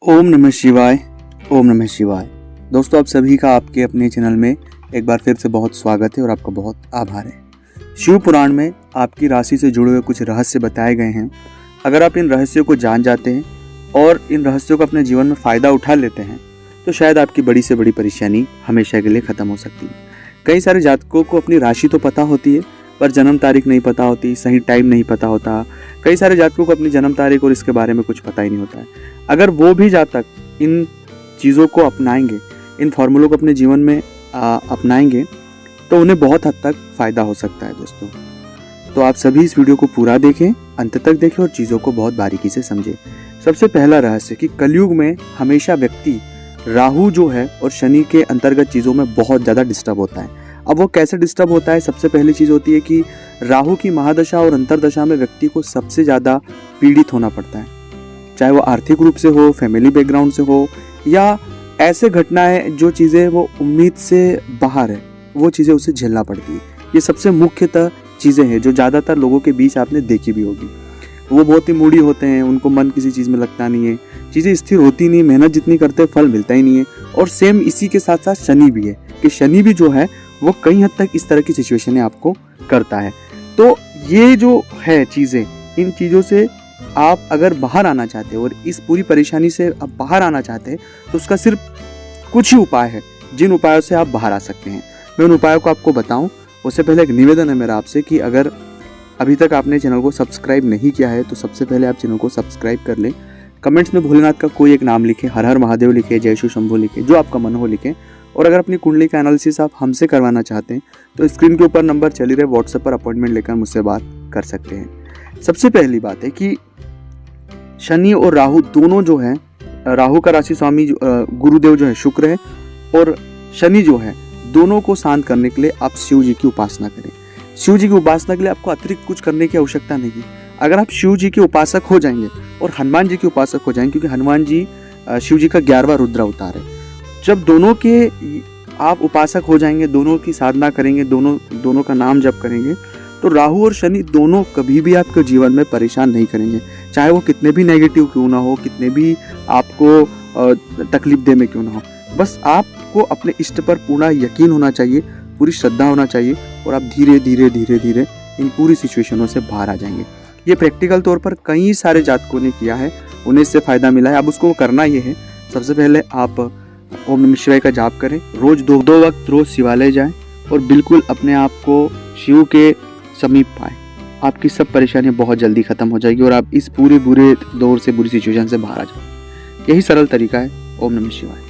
ओम नमः शिवाय। ओम नमः शिवाय। दोस्तों, आप सभी का आपके अपने चैनल में एक बार फिर से बहुत स्वागत है और आपका बहुत आभार है। शिव पुराण में आपकी राशि से जुड़े हुए कुछ रहस्य बताए गए हैं। अगर आप इन रहस्यों को जान जाते हैं और इन रहस्यों का अपने जीवन में फ़ायदा उठा लेते हैं तो शायद आपकी बड़ी से बड़ी परेशानी हमेशा के लिए ख़त्म हो सकती है। कई सारे जातकों को अपनी राशि तो पता होती है पर जन्म तारीख नहीं पता होती, सही टाइम नहीं पता होता। कई सारे जातकों को अपनी जन्म तारीख और इसके बारे में कुछ पता ही नहीं होता है। अगर वो भी जातक इन चीज़ों को अपनाएंगे, इन फॉर्मूलों को अपने जीवन में अपनाएंगे तो उन्हें बहुत हद तक फ़ायदा हो सकता है। दोस्तों, तो आप सभी इस वीडियो को पूरा देखें, अंत तक देखें और चीज़ों को बहुत बारीकी से समझें। सबसे पहला रहस्य कि कलयुग में हमेशा व्यक्ति राहु जो है और शनि के अंतर्गत चीज़ों में बहुत ज़्यादा डिस्टर्ब होता है। अब वो कैसे डिस्टर्ब होता है? सबसे पहली चीज़ होती है कि राहु की महादशा और अंतरदशा में व्यक्ति को सबसे ज़्यादा पीड़ित होना पड़ता है, चाहे वो आर्थिक रूप से हो, फैमिली बैकग्राउंड से हो, या ऐसे घटनाएं जो चीज़ें वो उम्मीद से बाहर है, वो चीज़ें उसे झेलना पड़ती है। ये सबसे मुख्यतः चीज़ें हैं जो ज़्यादातर लोगों के बीच आपने देखी भी होगी। वो बहुत ही मूडी होते हैं, उनको मन किसी चीज़ में लगता नहीं है, चीज़ें स्थिर होती नहीं, मेहनत जितनी करते हैं फल मिलता ही नहीं है। और सेम इसी के साथ साथ शनि भी है कि शनि भी जो है वो कई हद तक इस तरह की सिचुएशनें आपको करता है। तो ये जो है चीज़ें, इन चीज़ों से आप अगर बाहर आना चाहते हैं और इस पूरी परेशानी से आप बाहर आना चाहते हैं तो उसका सिर्फ कुछ ही उपाय है जिन उपायों से आप बाहर आ सकते हैं। मैं उन उपायों को आपको बताऊं उससे पहले एक निवेदन है मेरा आपसे कि अगर अभी तक आपने चैनल को सब्सक्राइब नहीं किया है तो सबसे पहले आप चैनल को सब्सक्राइब कर लें। कमेंट्स में भोलेनाथ का कोई एक नाम लिखें, हर हर महादेव लिखें, जय शिव शंभू लिखें, जो आपका मन हो लिखें। और अगर अपनी कुंडली का एनालिसिस आप हमसे करवाना चाहते हैं तो स्क्रीन के ऊपर नंबर चल ही रहे, व्हाट्सएप पर अपॉइंटमेंट लेकर मुझसे बात कर सकते हैं। सबसे पहली बात है कि शनि और राहु दोनों जो है, राहु का राशि स्वामी गुरुदेव जो है शुक्र है और शनि जो है, दोनों को शांत करने के लिए आप शिव जी की उपासना करें। शिव जी की उपासना के लिए आपको अतिरिक्त कुछ करने की आवश्यकता नहीं है। अगर आप शिव जी के उपासक हो जाएंगे और हनुमान जी के उपासक हो जाएंगे, क्योंकि हनुमान जी शिव जी का 11वां रुद्र अवतार है, जब दोनों के आप उपासक हो जाएंगे, दोनों की साधना करेंगे, दोनों का नाम जप करेंगे, तो राहु और शनि दोनों कभी भी आपके जीवन में परेशान नहीं करेंगे। चाहे वो कितने भी नेगेटिव क्यों ना हो, कितने भी आपको तकलीफ दे में क्यों ना हो, बस आपको अपने इष्ट पर पूर्ण यकीन होना चाहिए, पूरी श्रद्धा होना चाहिए और आप धीरे धीरे धीरे धीरे इन पूरी सिचुएशनों से बाहर आ जाएंगे। ये प्रैक्टिकल तौर पर कई सारे जातकों ने किया है, उन्हें इससे फ़ायदा मिला है। अब उसको करना ये है, सबसे पहले आप ओम नमः शिवाय का जाप करें, रोज दो वक्त रोज शिवालय जाएं और बिल्कुल अपने आप को शिव के समीप पाएं। आपकी सब परेशानियां बहुत जल्दी खत्म हो जाएगी और आप इस पूरे बुरे दौर से, बुरी सिचुएशन से बाहर आ जाएंगे। यही सरल तरीका है। ओम नमः शिवाय।